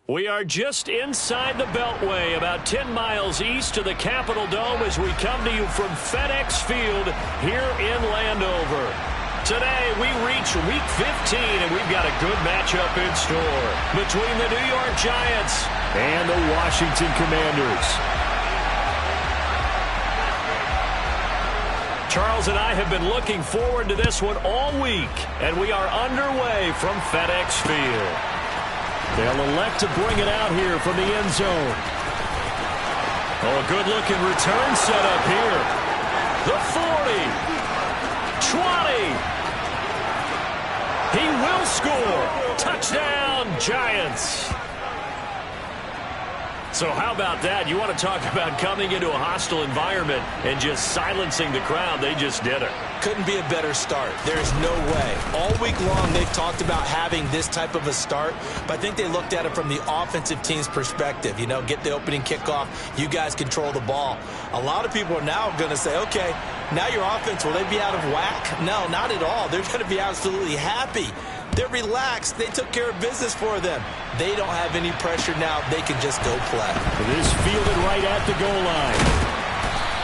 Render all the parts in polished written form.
We are just inside the Beltway, about 10 miles east of the Capitol Dome as we come to you from FedEx Field here in Landover. Today, we reach Week 15, and we've got a good matchup in store between the New York Giants and the Washington Commanders. Charles and I have been looking forward to this one all week, and we are underway from FedEx Field. They'll elect to bring it out here from the end zone. Oh, a good-looking return set up here. The 40. 20. He will score. Touchdown, Giants. So how about that? You want to talk about coming into a hostile environment and just silencing the crowd. They just did it. Couldn't be a better start. There's no way. All week long, they've talked about having this type of a start, but I think they looked at it from the offensive team's perspective. You know, get the opening kickoff. You guys control the ball. A lot of people are now going to say, okay, now your offense, will they be out of whack? No, not at all. They're going to be absolutely happy. They're relaxed. They took care of business for them. They don't have any pressure now. They can just go play. This fielded right at the goal line.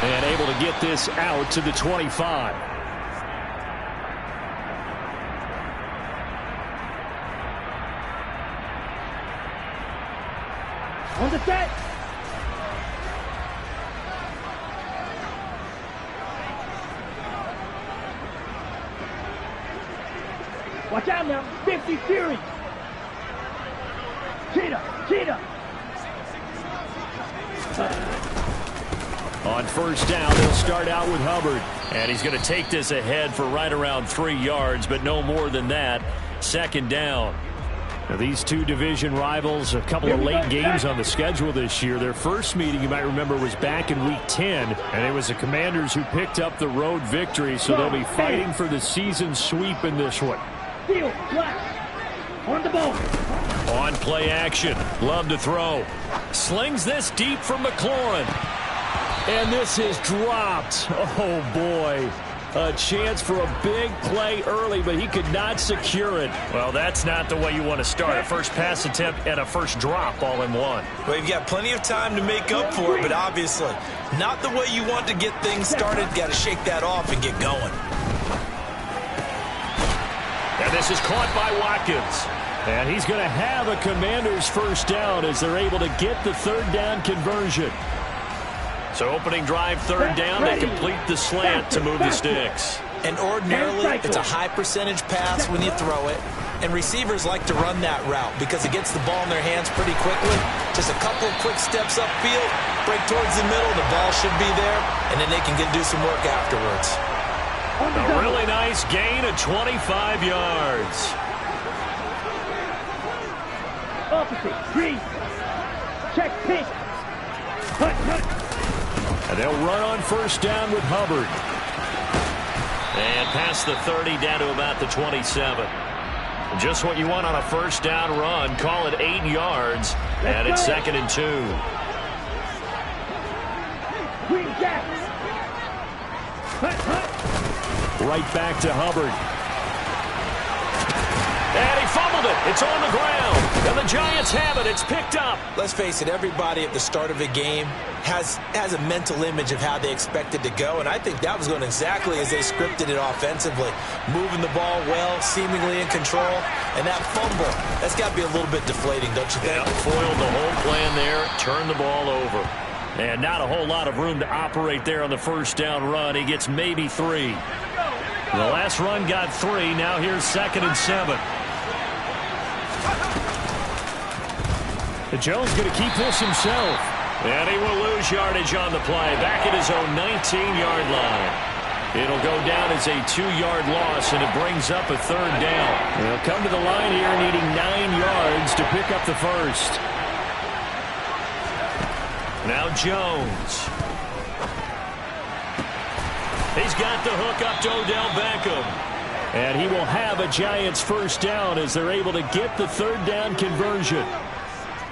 And able to get this out to the 25. On the set. Watch out now. 50 Fury. Cheetah. On first down, they'll start out with Hubbard. And he's going to take this ahead for right around 3 yards, but no more than that. Second down. Now, these two division rivals, a couple of late games on the schedule this year. Their first meeting, you might remember, was back in Week 10, and it was the Commanders who picked up the road victory, so they'll be fighting for the season sweep in this one. Field, flat. On the ball. On play action. Love to throw. Slings this deep for McLaurin. And this is dropped. Oh, boy. A chance for a big play early, but he could not secure it. Well, that's not the way you want to start. A first pass attempt and a first drop all in one. Well, you've got plenty of time to make up for it, but obviously not the way you want to get things started. Got to shake that off and get going. And this is caught by Watkins. And he's going to have a Commanders first down as they're able to get the third down conversion. So opening drive, third down, they complete the slant to move the sticks. And ordinarily, it's a high percentage pass when you throw it. And receivers like to run that route because it gets the ball in their hands pretty quickly. Just a couple of quick steps upfield, break towards the middle, the ball should be there, and then they can do some work afterwards. A really nice gain of 25 yards. Opposite, green. Check, pink. Hut. And they'll run on first down with Hubbard. And past the 30 down to about the 27. Just what you want on a first down run. Call it 8 yards. And it's 2nd and 2. Green jack. Hut. Right back to Hubbard. And he fumbled it. It's on the ground. And the Giants have it. It's picked up. Let's face it, everybody at the start of a game has a mental image of how they expect it to go, and I think that was going exactly as they scripted it offensively. Moving the ball well, seemingly in control, and that fumble, that's got to be a little bit deflating, don't you think? Yeah, foiled the whole plan there, turned the ball over. And not a whole lot of room to operate there on the first down run. He gets maybe 3. The last run got 3. Now here's 2nd and 7. Jones going to keep this himself. And he will lose yardage on the play. Back at his own 19-yard line. It'll go down as a 2-yard loss, and it brings up a third down. They'll come to the line here needing 9 yards to pick up the first. Now Jones. He's got the hook up to Odell Beckham. And he will have a Giants first down as they're able to get the third down conversion.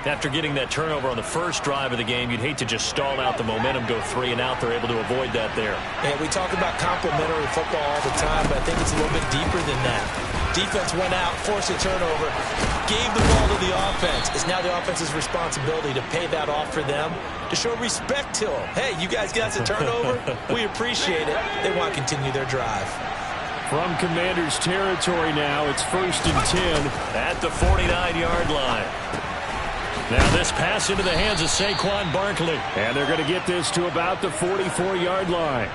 After getting that turnover on the first drive of the game, you'd hate to just stall out the momentum, go 3 and out. They're able to avoid that there. Yeah, we talk about complementary football all the time, but I think it's a little bit deeper than that. Defense went out, forced a turnover, gave the ball to the offense. It's now the offense's responsibility to pay that off for them, to show respect to them. Hey, you guys got a turnover? We appreciate it. They want to continue their drive. From Commanders territory now, it's 1st and 10 at the 49-yard line. Now this pass into the hands of Saquon Barkley. And they're going to get this to about the 44-yard line.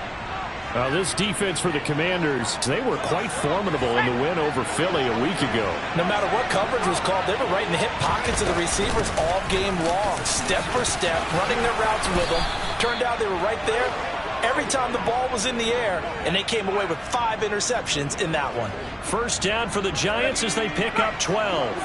This defense for the Commanders, they were quite formidable in the win over Philly a week ago. No matter what coverage was called, they were right in the hip pockets of the receivers all game long. Step for step, running their routes with them. Turned out they were right there every time the ball was in the air, and they came away with 5 interceptions in that one. First down for the Giants as they pick up 12.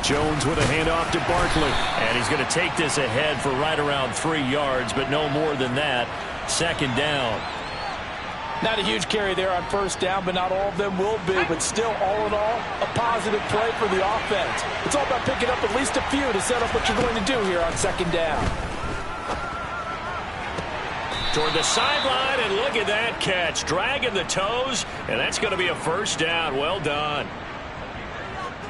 Jones with a handoff to Barkley. And he's going to take this ahead for right around 3 yards, but no more than that. 2nd down. Not a huge carry there on 1st down, but not all of them will be. But still, all in all, a positive play for the offense. It's all about picking up at least a few to set up what you're going to do here on 2nd down. Toward the sideline, and look at that catch. Dragging the toes, and that's going to be a 1st down. Well done.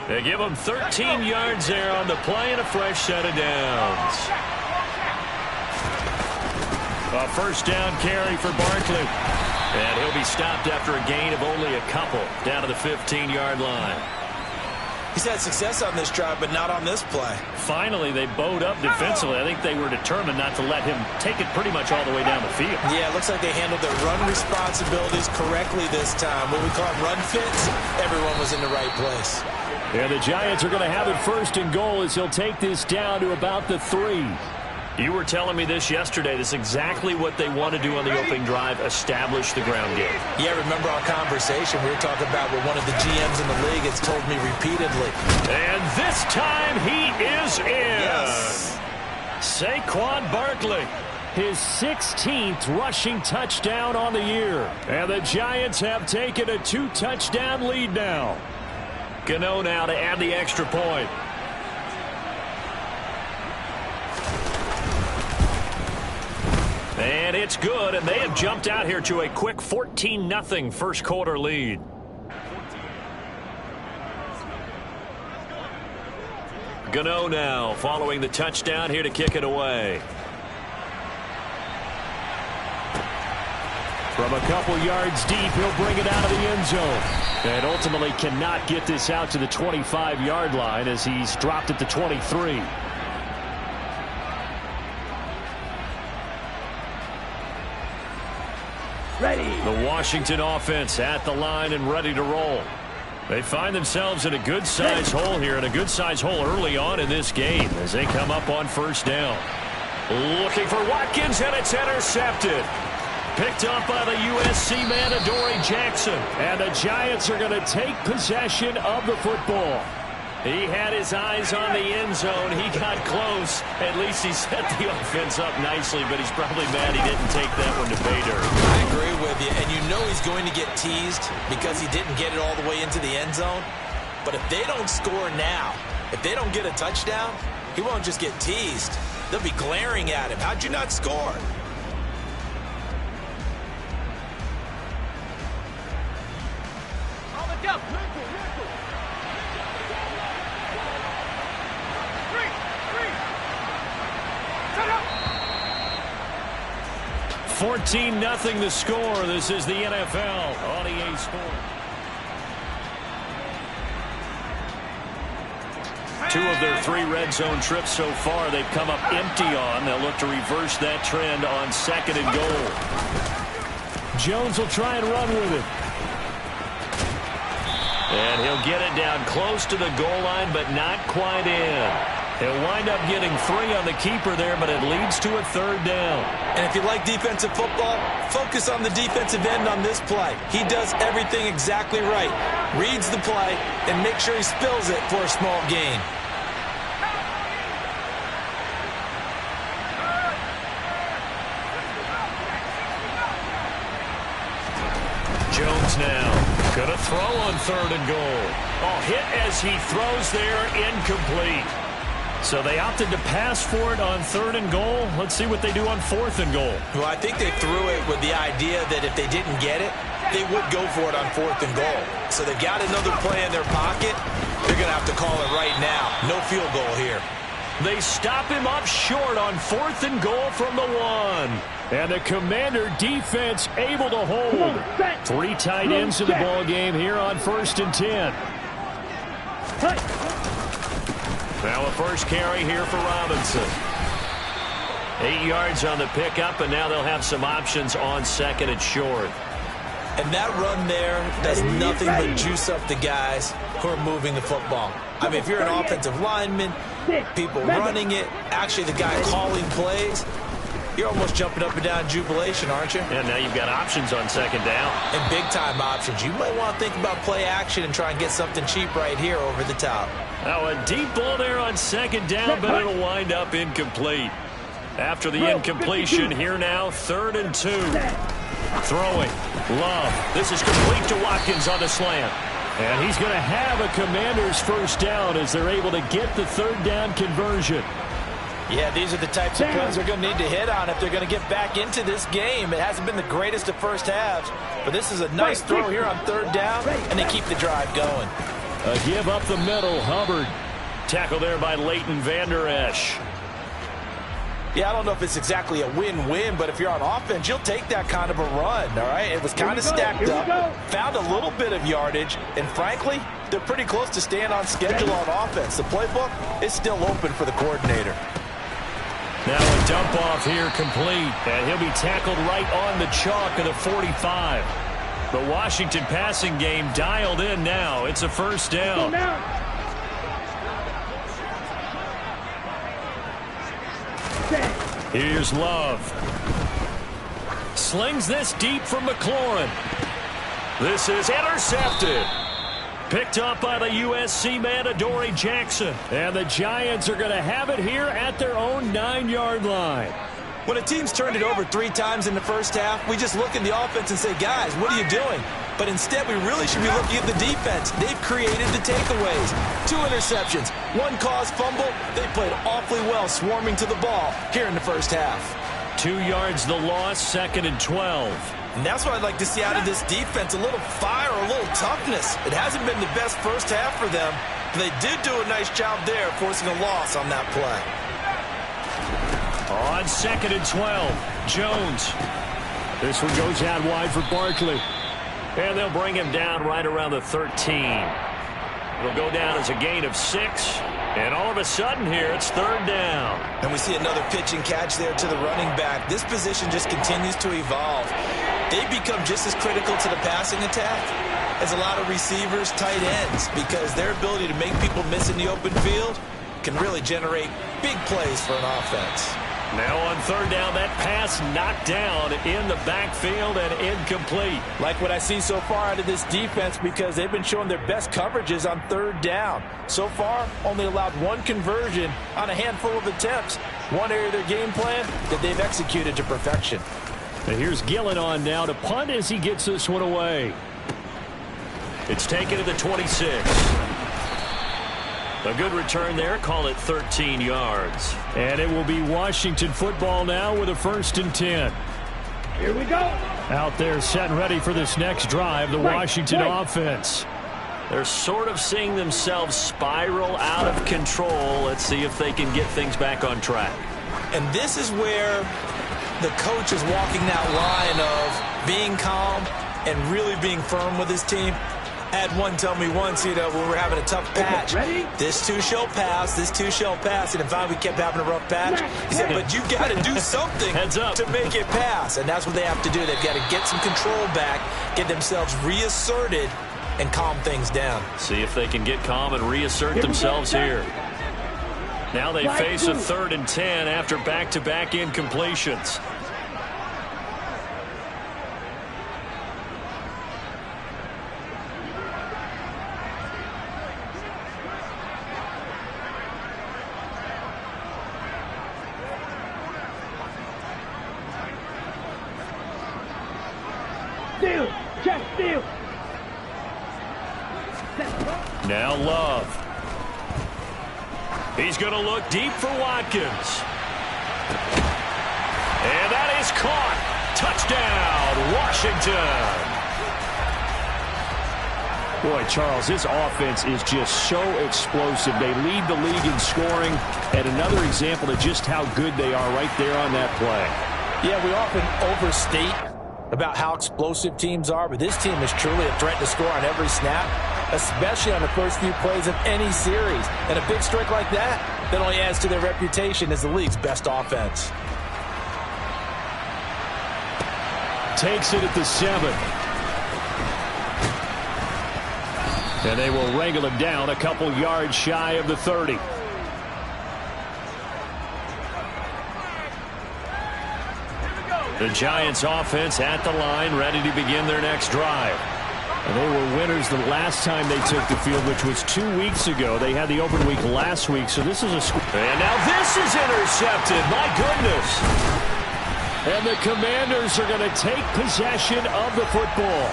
They give him 13 yards there on the play and a fresh set of downs. A 1st down carry for Barkley. And he'll be stopped after a gain of only a couple down to the 15-yard line. He's had success on this drive, but not on this play. Finally, they bowed up defensively. I think they were determined not to let him take it pretty much all the way down the field. Yeah, it looks like they handled their run responsibilities correctly this time. What we call run fits, everyone was in the right place. And the Giants are going to have it 1st and goal as he'll take this down to about the 3. You were telling me this yesterday. This is exactly what they want to do on the opening drive, establish the ground game. Yeah, remember our conversation we were talking about what one of the GMs in the league has told me repeatedly. And this time he is in. Yes. Saquon Barkley, his 16th rushing touchdown on the year. And the Giants have taken a 2-touchdown lead now. Gano now to add the extra point. And it's good, and they have jumped out here to a quick 14-0 first quarter lead. Gano now following the touchdown here to kick it away. From a couple yards deep, he'll bring it out of the end zone. And ultimately cannot get this out to the 25-yard line as he's dropped at the 23. Ready. The Washington offense at the line and ready to roll. They find themselves in a good-sized hole here, and a good-sized hole early on in this game as they come up on 1st down. Looking for Watkins, and it's intercepted. Picked up by the USC man, Adoree Jackson. And the Giants are going to take possession of the football. He had his eyes on the end zone. He got close. At least he set the offense up nicely, but he's probably mad he didn't take that one to pay dirt. I agree with you, and you know he's going to get teased because he didn't get it all the way into the end zone. But if they don't score now, if they don't get a touchdown, he won't just get teased. They'll be glaring at him. How'd you not score? On the jump. 14-0 the score. This is the NFL on EA Sports. 2 of their 3 red zone trips so far they've come up empty on. They'll look to reverse that trend on 2nd and goal. Jones will try and run with it. And he'll get it down close to the goal line, but not quite in. He'll wind up getting 3 on the keeper there, but it leads to a 3rd down. And if you like defensive football, focus on the defensive end on this play. He does everything exactly right. Reads the play and makes sure he spills it for a small gain. Jones now going to throw on 3rd and goal. Oh, hit as he throws there, incomplete. So they opted to pass for it on 3rd and goal. Let's see what they do on 4th and goal. Well, I think they threw it with the idea that if they didn't get it, they would go for it on 4th and goal. So they've got another play in their pocket. They're going to have to call it right now. No field goal here. They stop him up short on 4th and goal from the 1. And the Commander defense able to hold. 3 tight ends in the ball game here on 1st and 10. Now a first carry here for Robinson. 8 yards on the pickup, and now they'll have some options on 2nd and short. And that run there does nothing but juice up the guys who are moving the football. I mean, if you're an offensive lineman, people running it, actually the guy calling plays, you're almost jumping up and down in jubilation, aren't you? And now you've got options on 2nd down. And big-time options. You might want to think about play action and try and get something cheap right here over the top. Now a deep ball there on 2nd down, but it'll wind up incomplete. After the incompletion, here now, 3rd and 2. Throwing. Love. This is complete to Watkins on the slant. And he's going to have a Commander's first down as they're able to get the 3rd down conversion. Yeah, these are the types of plays they're going to need to hit on if they're going to get back into this game. It hasn't been the greatest of first halves, but this is a nice throw here on 3rd down, and they keep the drive going. A give up the middle, Hubbard. Tackle there by Leighton Vander Esch. Yeah, I don't know if it's exactly a win-win, but if you're on offense, you'll take that kind of a run, all right? It was kind of stacked up, found a little bit of yardage, and frankly, they're pretty close to staying on schedule on offense. The playbook is still open for the coordinator. Now a dump off here complete, and he'll be tackled right on the chalk of the 45. The Washington passing game dialed in now. It's a first down. Here's Love. Slings this deep from McLaurin. This is intercepted. Picked up by the USC man, Adoree Jackson. And the Giants are going to have it here at their own 9-yard line. When a team's turned it over 3 times in the first half, we just look at the offense and say, guys, what are you doing? But instead, we really should be looking at the defense. They've created the takeaways. 2 interceptions, 1 caused fumble. They played awfully well swarming to the ball here in the first half. 2 yards the loss, 2nd and 12. And that's what I'd like to see out of this defense, a little fire, a little toughness. It hasn't been the best first half for them, but they did do a nice job there forcing a loss on that play. On 2nd and 12, Jones. This one goes out wide for Barkley. And they'll bring him down right around the 13. It'll go down as a gain of 6. And all of a sudden here, it's 3rd down. And we see another pitch and catch there to the running back. This position just continues to evolve. They become just as critical to the passing attack as a lot of receivers, tight ends, because their ability to make people miss in the open field can really generate big plays for an offense. Now on 3rd down, that pass knocked down in the backfield and incomplete. Like what I see so far out of this defense, because they've been showing their best coverages on 3rd down. So far, only allowed 1 conversion on a handful of attempts. One area of their game plan that they've executed to perfection. And here's Gillen on now to punt as he gets this one away. It's taken to the 26. A good return there. Call it 13 yards. And it will be Washington football now with a 1st and 10. Here we go. Out there set and ready for this next drive, the Washington offense. They're sort of seeing themselves spiral out of control. Let's see if they can get things back on track. And this is where the coach is walking that line of being calm and really being firm with his team. Had one tell me once, when we're having a tough patch, this too shall pass, this too shall pass. And finally we kept having a rough patch. He said, but you got to do something to make it pass. And that's what they have to do. They've got to get some control back, get themselves reasserted, and calm things down. See if they can get calm and reassert themselves here. Now they face a 3rd and 10 after back-to-back incompletions. Steal. Now Love. He's going to look deep for Watkins. And that is caught. Touchdown, Washington. Boy, Charles, this offense is just so explosive. They lead the league in scoring, and another example of just how good they are right there on that play. Yeah, we often overstate about how explosive teams are, but this team is truly a threat to score on every snap, especially on the first few plays of any series. And a big streak like that only adds to their reputation as the league's best offense. Takes it at the 7. And they will wrangle him down a couple yards shy of the 30. The Giants offense at the line, ready to begin their next drive. And they were winners the last time they took the field, which was 2 weeks ago. They had the open week last week, so this is a score. And now this is intercepted. My goodness. And the Commanders are going to take possession of the football.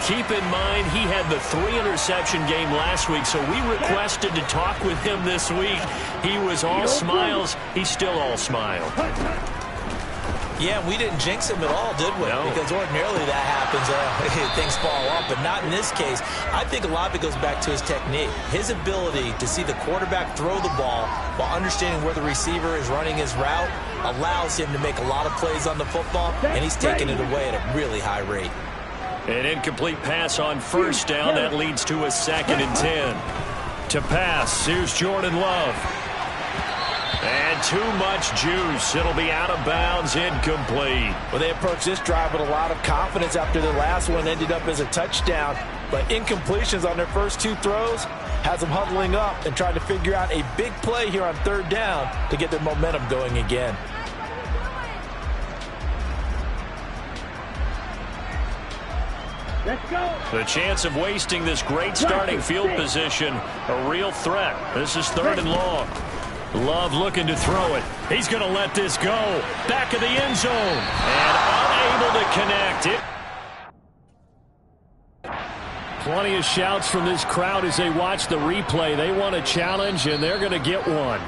Keep in mind, he had the 3-interception game last week, so we requested to talk with him this week. He was all smiles. He's still all smile. Yeah, we didn't jinx him at all, did we? No. Because ordinarily that happens. Things fall off, but not in this case. I think a lot of it goes back to his technique. His ability to see the quarterback throw the ball while understanding where the receiver is running his route allows him to make a lot of plays on the football, and he's taking it away at a really high rate. An incomplete pass on first down. That leads to a 2nd and 10. To pass, here's Jordan Love. And too much juice. It'll be out of bounds, incomplete. Well, they approached this drive with a lot of confidence after their last one ended up as a touchdown. But incompletions on their first 2 throws has them huddling up and trying to figure out a big play here on 3rd down to get their momentum going again. Let's go. The chance of wasting this great starting field position, a real threat. This is 3rd and long. Love looking to throw it. He's going to let this go. Back of the end zone. And unable to connect it. Plenty of shouts from this crowd as they watch the replay. They want a challenge, and they're going to get one.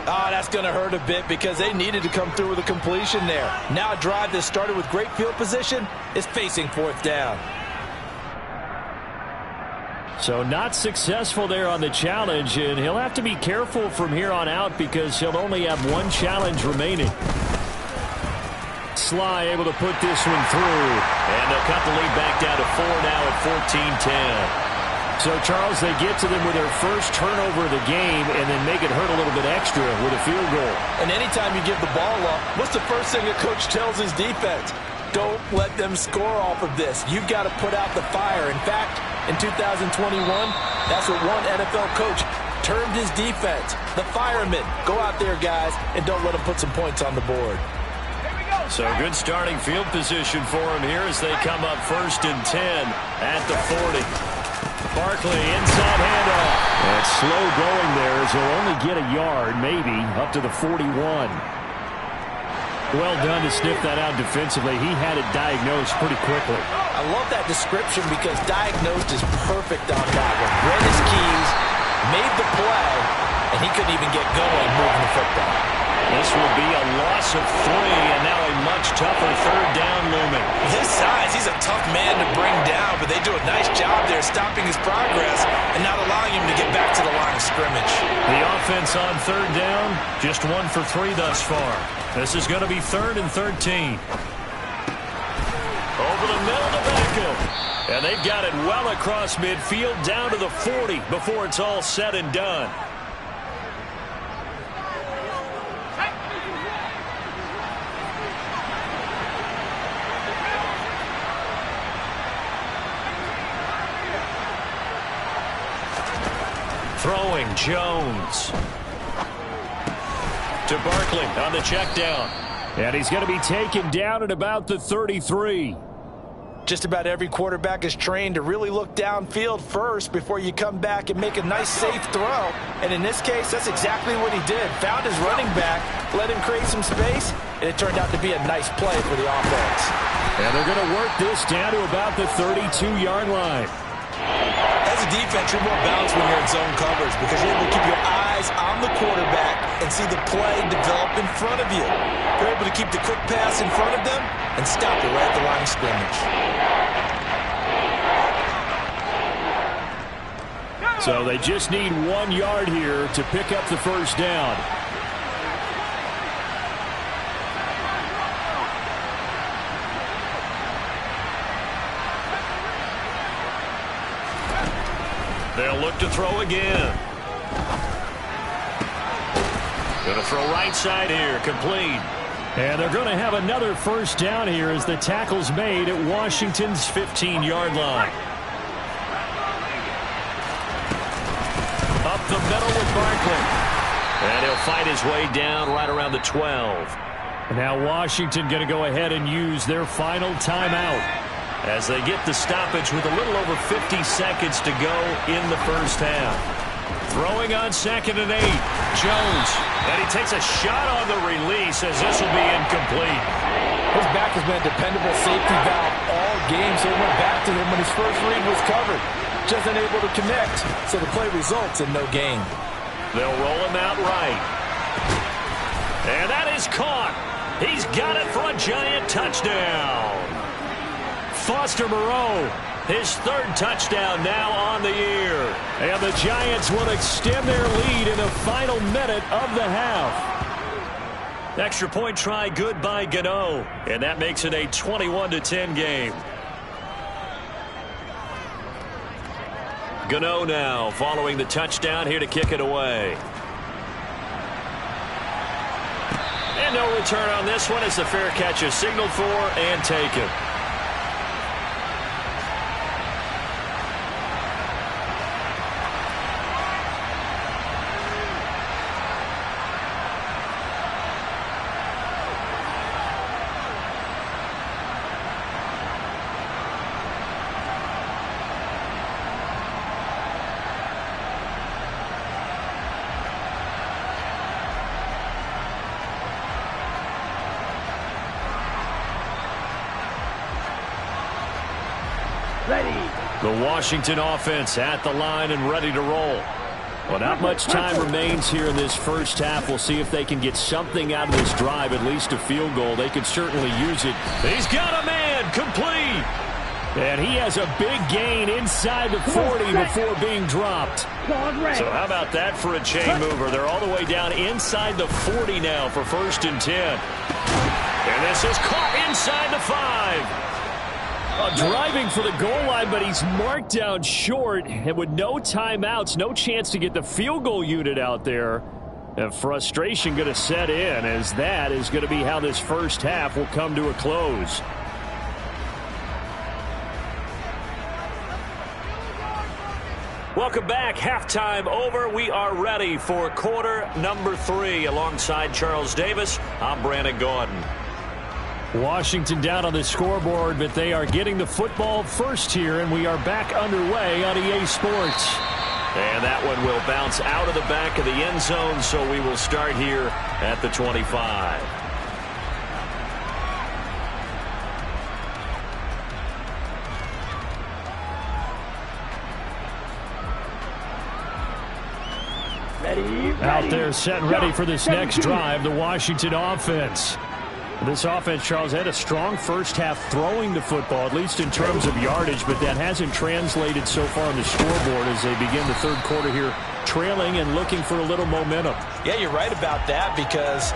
Oh, that's going to hurt a bit because they needed to come through with a completion there. Now a drive that started with great field position is facing 4th down. So not successful there on the challenge, and he'll have to be careful from here on out because he'll only have 1 challenge remaining. Sly able to put this one through, and they'll cut the lead back down to 4 now at 14-10. So, Charles, they get to them with their first turnover of the game and then make it hurt a little bit extra with a field goal. And anytime you give the ball up, what's the first thing a coach tells his defense? Don't let them score off of this. You've got to put out the fire. In fact, in 2021, that's what one NFL coach termed his defense. The firemen. Go out there, guys, and don't let them put some points on the board. So good starting field position for him here as they come up 1st and 10 at the 40. Barkley inside handoff. And slow going there as he'll only get a yard, maybe, up to the 41. Well done to sniff that out defensively. He had it diagnosed pretty quickly. I love that description because diagnosed is perfect on that one. Read his keys, made the play, and he couldn't even get going moving the football. This will be a loss of 3, and now a much tougher 3rd down looming. His size, he's a tough man to bring down, but they do a nice job there stopping his progress and not allowing him to get back to the line of scrimmage. The offense on 3rd down, just 1 for 3 thus far. This is going to be 3rd and 13. Over the middle to Beckham. And they've got it well across midfield down to the 40 before it's all said and done. Throwing Jones. To Barkley on the check down. And he's going to be taken down at about the 33. Just about every quarterback is trained to really look downfield first before you come back and make a nice, safe throw. And in this case, that's exactly what he did. Found his running back, let him create some space, and it turned out to be a nice play for the offense. And they're going to work this down to about the 32-yard line. As As a defense, you're more balanced when you're in zone coverage because you're able to keep your eyes on the quarterback and see the play develop in front of you. You're able to keep the quick pass in front of them and stop it right at the line of scrimmage. So they just need 1 yard here to pick up the first down. They'll look to throw again. Going to throw right side here, complete. And they're going to have another first down here as the tackle's made at Washington's 15-yard line. Up the middle with Barkley. And he'll fight his way down right around the 12. And now Washington going to go ahead and use their final timeout as they get the stoppage with a little over 50 seconds to go in the first half. Throwing on 2nd and 8. Jones. And he takes a shot on the release as this will be incomplete. His back has been a dependable safety valve all game, so he went back to him when his first read was covered. Just unable to connect, so the play results in no gain. They'll roll him out right. And that is caught. He's got it for a Giant touchdown. Foster Moreau, his 3rd touchdown now on the year. And the Giants will extend their lead in the final minute of the half. Extra point try good by Gano. And that makes it a 21-10 game. Gano now following the touchdown here to kick it away. And no return on this one as the fair catch is signaled for and taken. The Washington offense at the line and ready to roll. Well, not much time remains here in this first half. We'll see if they can get something out of this drive, at least a field goal. They could certainly use it. He's got a man, complete. And he has a big gain inside the 40 before being dropped. So how about that for a chain mover? They're all the way down inside the 40 now for 1st and 10. And this is caught inside the 5. Driving for the goal line, but he's marked down short. And with no timeouts, no chance to get the field goal unit out there. And frustration going to set in, as that is going to be how this first half will come to a close. Welcome back. Halftime over. We are ready for quarter number 3. Alongside Charles Davis, I'm Brandon Gordon. Washington down on the scoreboard, but they are getting the football first here, and we are back underway on EA Sports. And that one will bounce out of the back of the end zone, so we will start here at the 25. Out there set and ready for this next drive, the Washington offense. This offense, Charles, had a strong first half throwing the football, at least in terms of yardage, but that hasn't translated so far on the scoreboard as they begin the third quarter here, trailing and looking for a little momentum. Yeah, you're right about that because,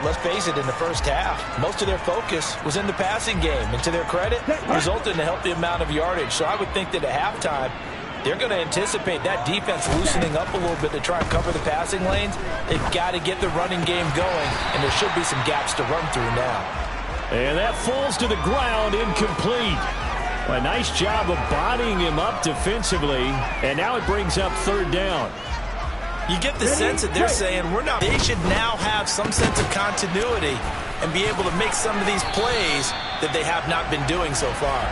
let's face it, in the first half, most of their focus was in the passing game. And to their credit, it resulted in a healthy amount of yardage. So I would think that at halftime, they're going to anticipate that defense loosening up a little bit to try and cover the passing lanes. They've got to get the running game going, and there should be some gaps to run through now. And that falls to the ground, incomplete. A nice job of bodying him up defensively, and now it brings up 3rd down. You get the sense that they're saying they should now have some sense of continuity and be able to make some of these plays that they have not been doing so far.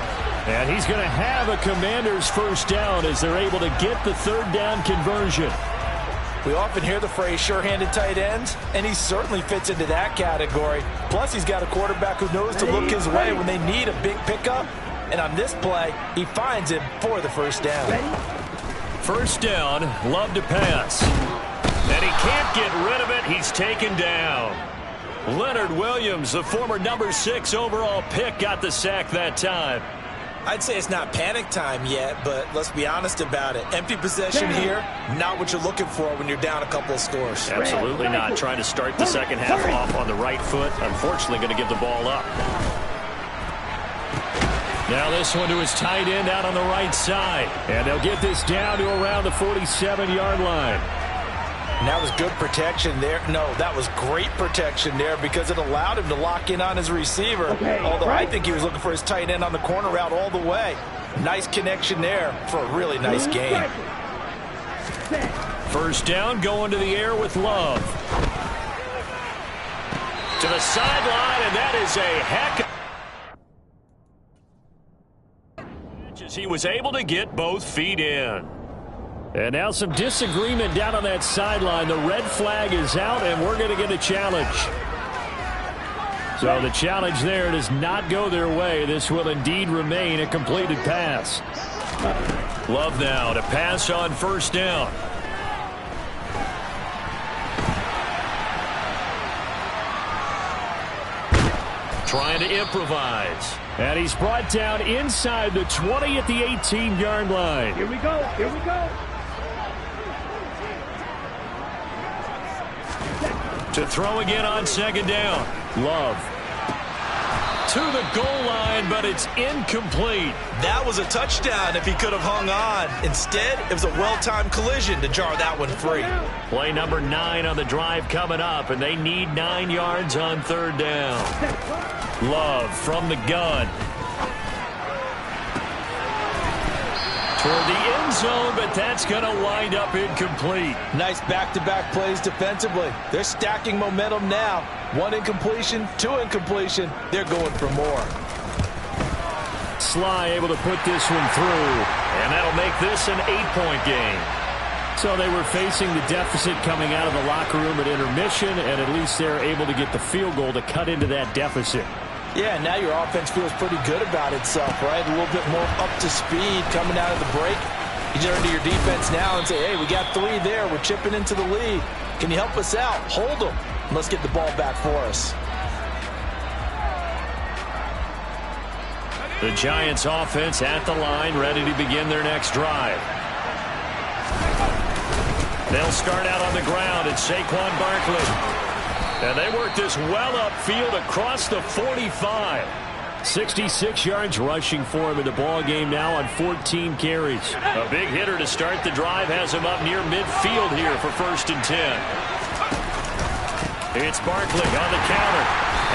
And he's going to have a Commander's first down as they're able to get the 3rd down conversion. We often hear the phrase sure-handed tight ends, and he certainly fits into that category. Plus, he's got a quarterback who knows to look his way when they need a big pickup. And on this play, he finds him for the first down. First down, Love to pass. And he can't get rid of it. He's taken down. Leonard Williams, the former number 6 overall pick, got the sack that time. I'd say it's not panic time yet, but let's be honest about it. Empty possession here, not what you're looking for when you're down a couple of scores. Absolutely not. Trying to start the second half off on the right foot. Unfortunately, going to give the ball up. Now this one to his tight end out on the right side. And they'll get this down to around the 47-yard line. And that was good protection there. No, that was great protection there because it allowed him to lock in on his receiver. Although I think he was looking for his tight end on the corner route all the way. Nice connection there for a really nice game. First down, going to the air with Love. To the sideline, and that is a heck of... He was able to get both feet in. And now some disagreement down on that sideline. The red flag is out, and we're going to get a challenge. So the challenge there does not go their way. This will indeed remain a completed pass. Love now to pass on first down. Trying to improvise. And he's brought down inside the 20 at the 18-yard line. Here we go. Here we go. To throw again on second down. Love. To the goal line, but it's incomplete. That was a touchdown if he could have hung on. Instead, it was a well-timed collision to jar that one free. Play number 9 on the drive coming up, and they need 9 yards on third down. Love from the gun. Toward the end zone, but that's going to wind up incomplete. Nice back-to-back plays defensively. They're stacking momentum now. 1 incompletion, 2 incompletion. They're going for more. Sly able to put this one through, and that'll make this an 8-point game. So they were facing the deficit coming out of the locker room at intermission, and at least they're able to get the field goal to cut into that deficit. Yeah, now your offense feels pretty good about itself, right? A little bit more up to speed coming out of the break. You turn to your defense now and say, hey, we got 3 there. We're chipping into the lead. Can you help us out? Hold them. And let's get the ball back for us. The Giants offense at the line, ready to begin their next drive. They'll start out on the ground. It's Saquon Barkley. And they work this well upfield across the 45. 66 yards rushing for him in the ball game now on 14 carries. A big hitter to start the drive has him up near midfield here for 1st and 10. It's Barkley on the counter.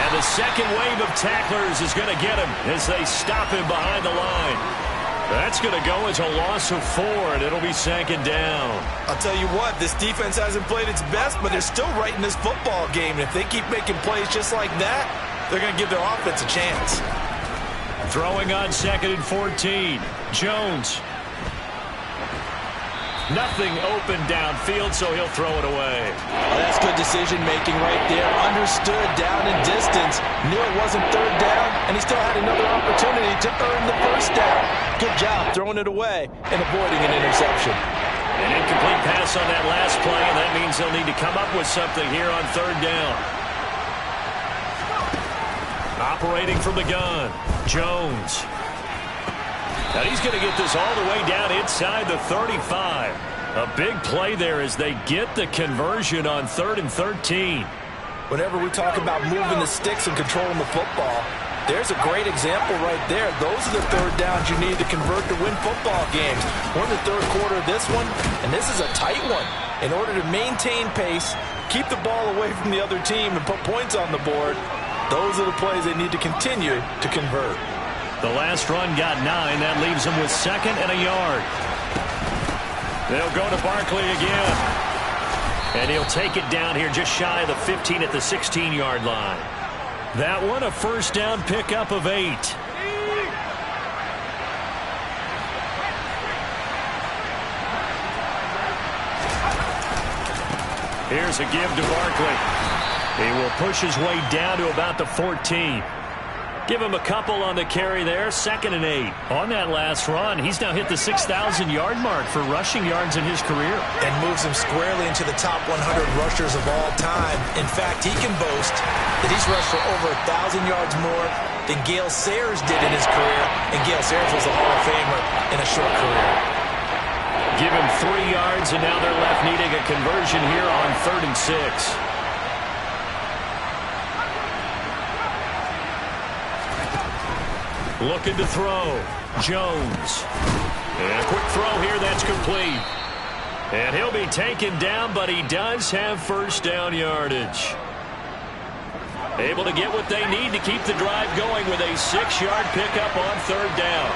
And the second wave of tacklers is going to get him as they stop him behind the line. That's going to go as a loss of 4, and it'll be 2nd down. I'll tell you what, this defense hasn't played its best, but they're still right in this football game. And if they keep making plays just like that, they're going to give their offense a chance. Throwing on 2nd and 14. Jones. Nothing open downfield, so he'll throw it away. Oh, that's good decision-making right there. Understood down in distance. Knew it wasn't 3rd down, and he still had another opportunity to earn the 1st down. Good job throwing it away and avoiding an interception. An incomplete pass on that last play, and that means they'll need to come up with something here on 3rd down. Operating from the gun, Jones. Now he's going to get this all the way down inside the 35. A big play there as they get the conversion on 3rd and 13. Whenever we talk about moving the sticks and controlling the football, there's a great example right there. Those are the 3rd downs you need to convert to win football games. We're in the 3rd quarter of this one, and this is a tight one. In order to maintain pace, keep the ball away from the other team, and put points on the board, those are the plays they need to continue to convert. The last run got 9. That leaves them with 2nd and a yard. They'll go to Barkley again. And he'll take it down here just shy of the 15 at the 16-yard line. That one a 1st down pickup of 8. Here's a give to Barkley. He will push his way down to about the 14. Give him a couple on the carry there, 2nd and 8. On that last run, he's now hit the 6,000-yard mark for rushing yards in his career. And moves him squarely into the top 100 rushers of all time. In fact, he can boast that he's rushed for over 1,000 yards more than Gale Sayers did in his career. And Gale Sayers was a Hall of Famer in a short career. Give him 3 yards, and now they're left needing a conversion here on 3rd and 6. Looking to throw. Jones. And a quick throw here. That's complete. And he'll be taken down, but he does have first down yardage. Able to get what they need to keep the drive going with a 6-yard pickup on 3rd down.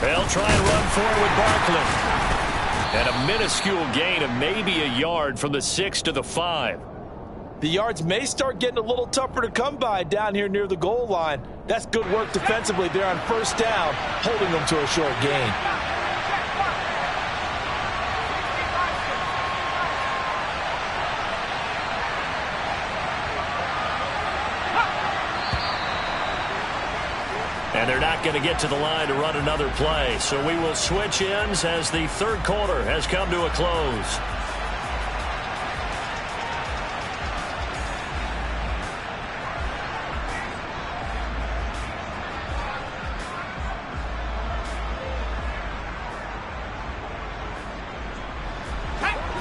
They'll try and run forward with Barkley. And a minuscule gain of maybe a yard from the 6 to the 5. The yards may start getting a little tougher to come by down here near the goal line. That's good work defensively there on 1st down, holding them to a short gain. And they're not going to get to the line to run another play. So we will switch ends as the 3rd quarter has come to a close.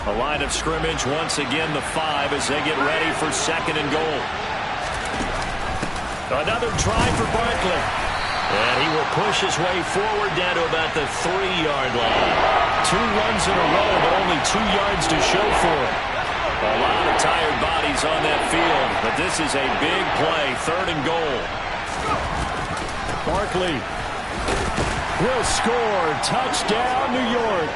A line of scrimmage once again the 5 as they get ready for 2nd and goal. Another try for Barkley. And he will push his way forward down to about the 3-yard line. 2 runs in a row, but only 2 yards to show for it. A lot of tired bodies on that field, but this is a big play, 3rd and goal. Barkley will score. Touchdown, New York.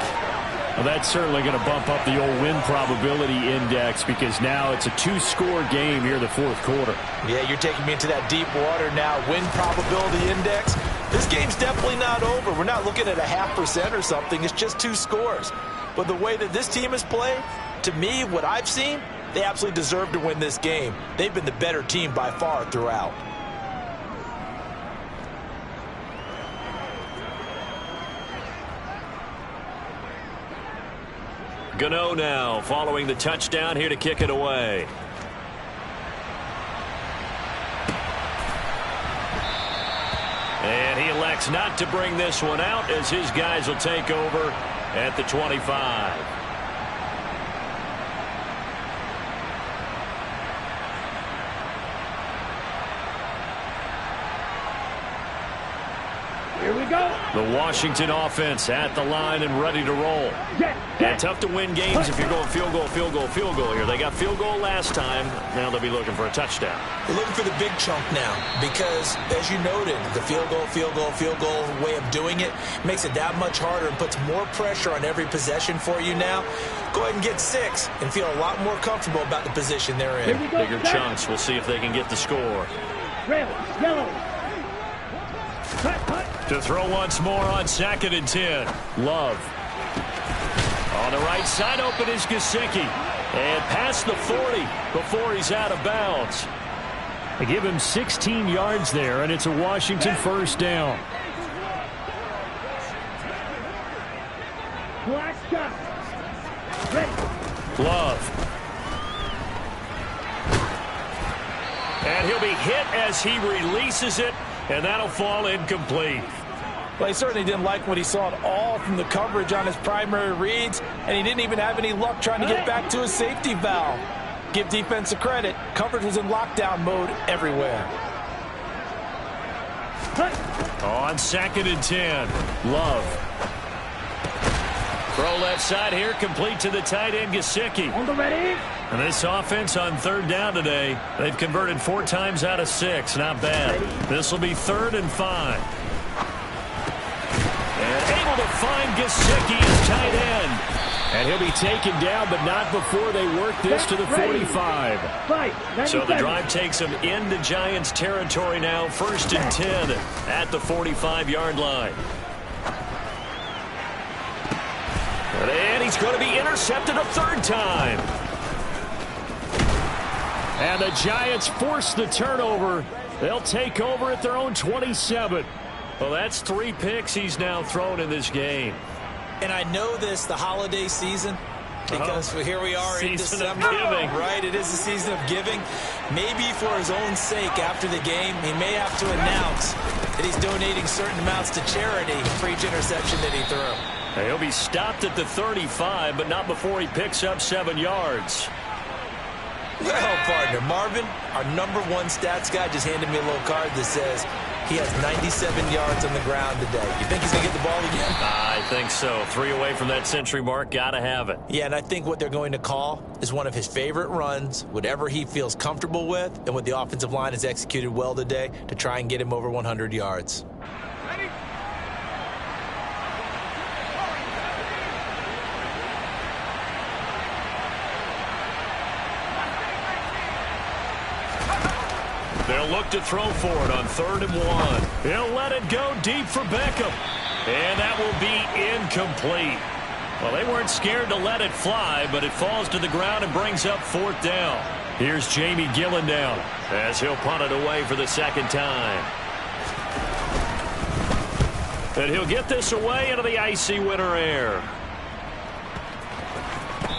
Well, that's certainly going to bump up the old win probability index because now it's a 2-score game here in the 4th quarter. Yeah, you're taking me into that deep water now. Win probability index. This game's definitely not over. We're not looking at a 0.5% or something. It's just 2 scores. But the way that this team has played, to me, what I've seen, they absolutely deserve to win this game. They've been the better team by far throughout. Gano now following the touchdown here to kick it away. And he elects not to bring this one out as his guys will take over at the 25. Here we go. The Washington offense at the line and ready to roll. And tough to win games if you're going field goal, field goal, field goal here. They got field goal last time. Now they'll be looking for a touchdown. We're looking for the big chunk now because, as you noted, the field goal, field goal, field goal way of doing it makes it that much harder and puts more pressure on every possession for you now. Go ahead and get 6 and feel a lot more comfortable about the position they're in. Bigger chunks. We'll see if they can get the score. Red, yellow. To throw once more on 2nd and 10. Love. On the right side, open is Gesicki. And past the 40 before he's out of bounds. They give him 16 yards there, and it's a Washington 1st down. Black shot. Ready. Love. And he'll be hit as he releases it, and that'll fall incomplete. Well, he certainly didn't like what he saw at all from the coverage on his primary reads, and he didn't even have any luck trying to get back to his safety valve. Give defense a credit. Coverage was in lockdown mode everywhere. On 2nd and 10, Love. Throw left side here, complete to the tight end, Gesicki. On the ready. And this offense on 3rd down today, they've converted 4 times out of 6. Not bad. This will be 3rd and 5. And able to find Gesicki as tight end. And he'll be taken down, but not before they work this to the 45. So the drive takes them into Giants territory now. 1st and 10 at the 45-yard line. And he's going to be intercepted a 3rd time. And the Giants force the turnover. They'll take over at their own 27. Well, that's 3 picks he's now thrown in this game. And I know this, the holiday season, because here we are in December. Season of giving. Right, it is the season of giving. Maybe for his own sake after the game, he may have to announce that he's donating certain amounts to charity for each interception that he threw. He'll be stopped at the 35, but not before he picks up 7 yards. Well, partner, Marvin, our #1 stats guy, just handed me a little card that says he has 97 yards on the ground today. You think he's going to get the ball again? I think so. 3 away from that century mark. Got to have it. Yeah, and I think what they're going to call is one of his favorite runs, whatever he feels comfortable with, and what the offensive line has executed well today to try and get him over 100 yards. Ready? They'll look to throw for it on 3rd and 1. He'll let it go deep for Beckham. And that will be incomplete. Well, they weren't scared to let it fly, but it falls to the ground and brings up 4th down. Here's Jamie Gillen down as he'll punt it away for the 2nd time. And he'll get this away into the icy winter air.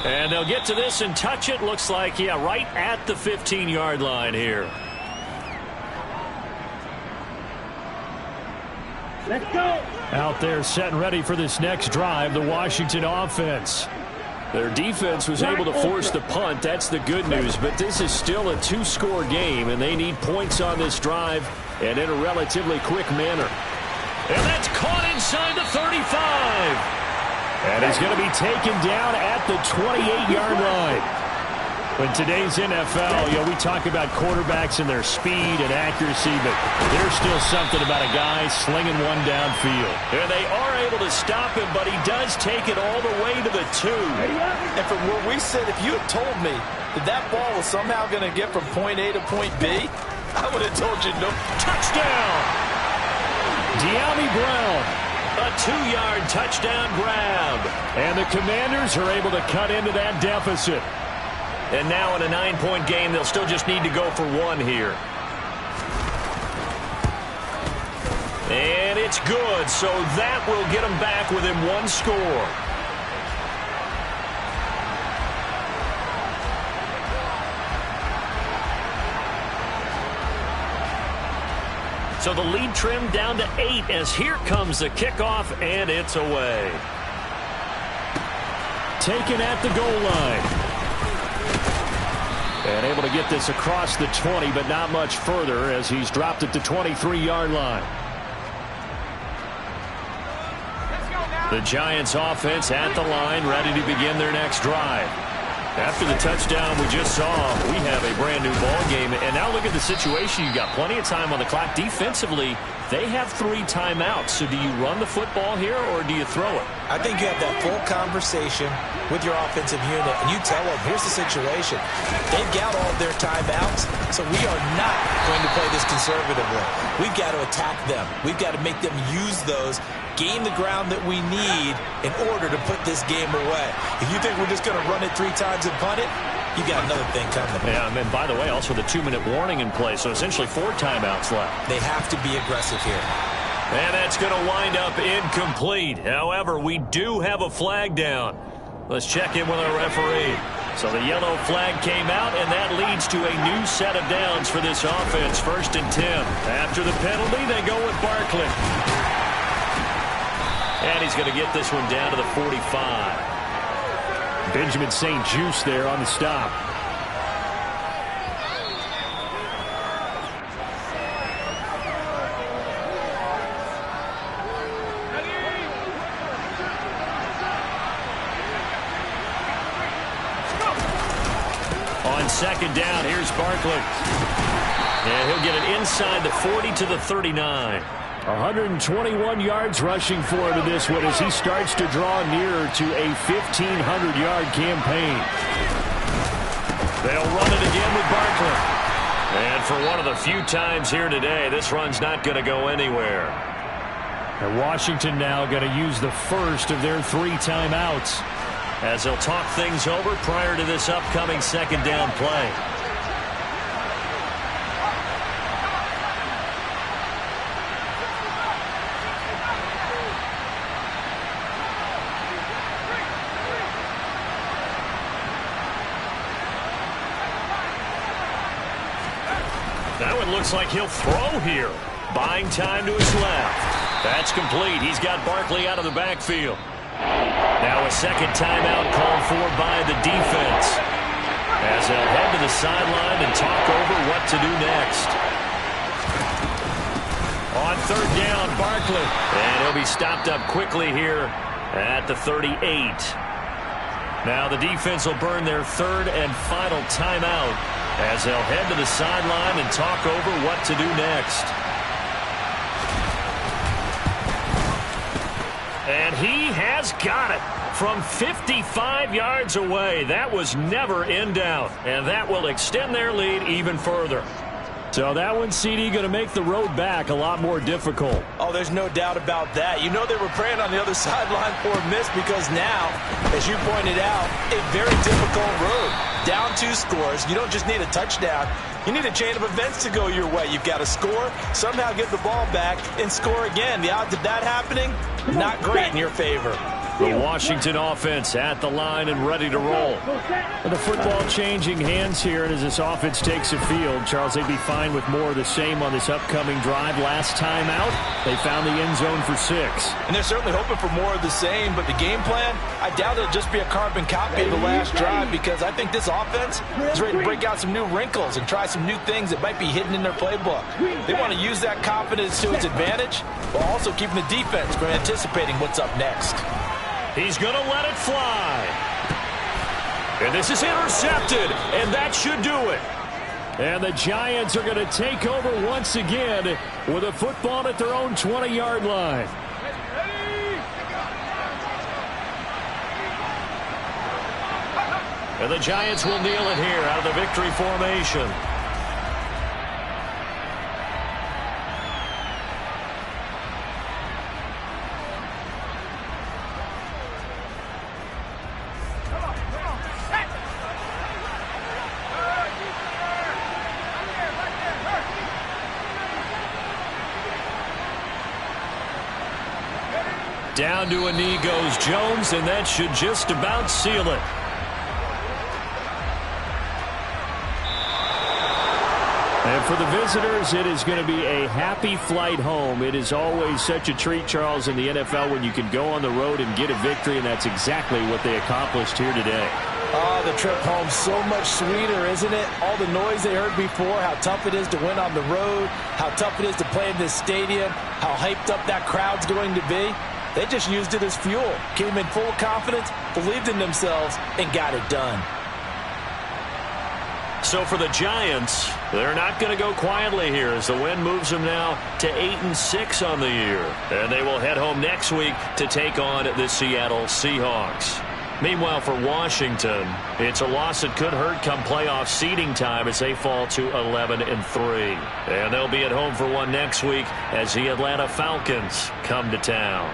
And they'll get to this and touch it. Looks like, yeah, right at the 15-yard line here. Let's go. Out there set and ready for this next drive, the Washington offense. Their defense was able to force the punt. That's the good news, but this is still a 2-score game, and they need points on this drive and in a relatively quick manner. And that's caught inside the 35. And he's going to be taken down at the 28-yard line. In today's NFL, we talk about quarterbacks and their speed and accuracy, but there's still something about a guy slinging one downfield. And they are able to stop him, but he does take it all the way to the 2. And from where we sit, if you had told me that that ball was somehow going to get from point A to point B, I would have told you no. Touchdown! De'Ami Brown. A 2-yard touchdown grab. And the Commanders are able to cut into that deficit. And now in a 9-point game, they'll still just need to go for 1 here. And it's good, so that will get them back within 1 score. So the lead trimmed down to 8 as here comes the kickoff, and it's away. Taken at the goal line. And able to get this across the 20, but not much further as he's dropped at the 23-yard line. The Giants offense at the line, ready to begin their next drive. After the touchdown we just saw, we have a brand new ball game. And now look at the situation. You've got plenty of time on the clock. Defensively, they have 3 timeouts. So do you run the football here or do you throw it? I think you have that full conversation with your offensive unit, and you tell them, here's the situation. They've got all their timeouts, so we are not going to play this conservatively. We've got to attack them. We've got to make them use those, gain the ground that we need in order to put this game away. If you think we're just going to run it 3 times and punt it, you got another thing coming. Yeah, and by the way, also the 2-minute warning in play, so essentially 4 timeouts left. They have to be aggressive here. And that's going to wind up incomplete. However, we do have a flag down. Let's check in with our referee. So the yellow flag came out, and that leads to a new set of downs for this offense. 1st and 10. After the penalty, they go with Barkley. And he's going to get this one down to the 45. Benjamin St. Juste there on the stop. On 2nd down, here's Barkley. And he'll get it inside the 40 to the 39. 121 yards rushing for him in this one as he starts to draw nearer to a 1,500-yard campaign. They'll run it again with Barkley. And for one of the few times here today, this run's not going to go anywhere. And Washington now going to use the first of their 3 timeouts as they'll talk things over prior to this upcoming second down play. Now it looks like he'll throw here. Buying time to his left. That's complete. He's got Barkley out of the backfield. Now a second timeout called for by the defense as they'll head to the sideline and talk over what to do next. On third down, Barkley. And he'll be stopped up quickly here at the 38. Now the defense will burn their third and final timeout as they'll head to the sideline and talk over what to do next. And he has got it from 55 yards away. That was never in doubt, and that will extend their lead even further. So that one, CD, going to make the road back a lot more difficult. Oh, there's no doubt about that. You know they were praying on the other sideline for a miss because now, as you pointed out, a very difficult road. Down 2 scores. You don't just need a touchdown. You need a chain of events to go your way. You've got to score, somehow get the ball back, and score again. The odds of that happening, not great in your favor. The Washington offense at the line and ready to roll. And the football changing hands here, and as this offense takes the field, Charles, they'd be fine with more of the same on this upcoming drive. Last time out, they found the end zone for 6. And they're certainly hoping for more of the same, but the game plan, I doubt it'll just be a carbon copy of the last drive because I think this offense is ready to break out some new wrinkles and try some new things that might be hidden in their playbook. They want to use that confidence to its advantage while also keeping the defense from anticipating what's up next. He's going to let it fly. And this is intercepted, and that should do it. And the Giants are going to take over once again with a football at their own 20-yard line. And the Giants will kneel it here out of the victory formation. Down to a knee goes Jones, and that should just about seal it. And for the visitors, it is going to be a happy flight home. It is always such a treat, Charles, in the NFL when you can go on the road and get a victory, and that's exactly what they accomplished here today. Oh, the trip home so much sweeter, isn't it? All the noise they heard before, how tough it is to win on the road, how tough it is to play in this stadium, how hyped up that crowd's going to be. They just used it as fuel, came in full confidence, believed in themselves, and got it done. So for the Giants, they're not going to go quietly here as the win moves them now to 8-6 on the year. And they will head home next week to take on the Seattle Seahawks. Meanwhile, for Washington, it's a loss that could hurt come playoff seeding time as they fall to 11-3. And they'll be at home for one next week as the Atlanta Falcons come to town.